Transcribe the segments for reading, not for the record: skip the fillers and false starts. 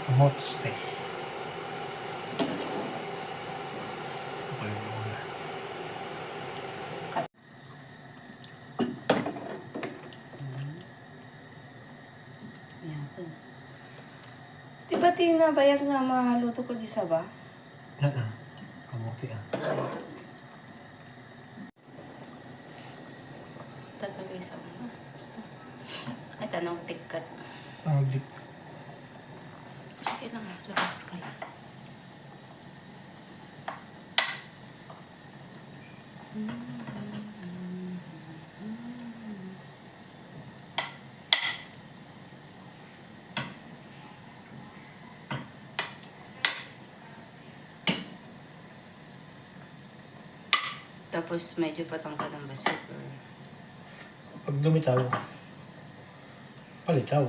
Kamote. Okay, muna. Diba tinabayag nga mahaluto ko di sa ba? Kamote Tagal isa mo. Basta. Ay, tanong tikat. Di. Sige lang, relax ka lang. Tapos medyo patangkad ang basit or... Pag lumitaw, palitaw.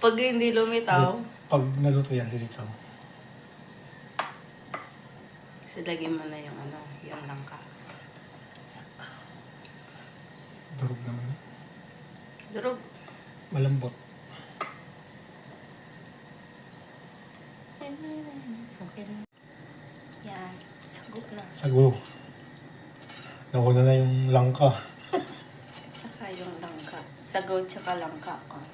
Pag hindi lumitaw, Pag naluto yan, dilitaw. silagin mo na yung yung langka. Durog naman. Durog. Malambot. Okay na. Yan, sagot na. Sago. Nauna na yung langka. Tsaka yung langka. Sagot tsaka langka. Oh.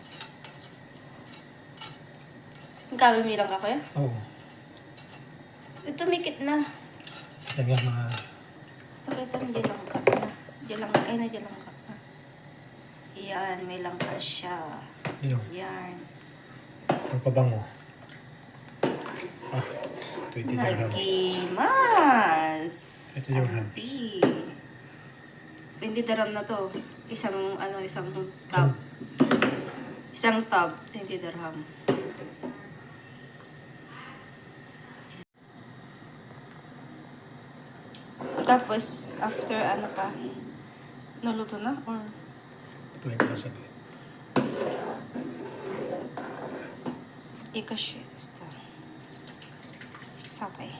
Ang kawin mo yung langka ko yan? Oo. Ito mikit na. Yan nga mga... Pakita mo yung langka na. Yung langka. Ay na yung langka na. Yan, may langka siya. Yun. Yan. Ang pabango. 20 grams. Nagimas! Ito yung grams. 20 dirham na to. Isang tub. Isang tub, 20 dirham. Tapos, after pa? Naluto na? Or? 20 na saglit. Ikashi. Sabay.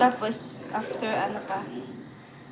Tapos, after pa?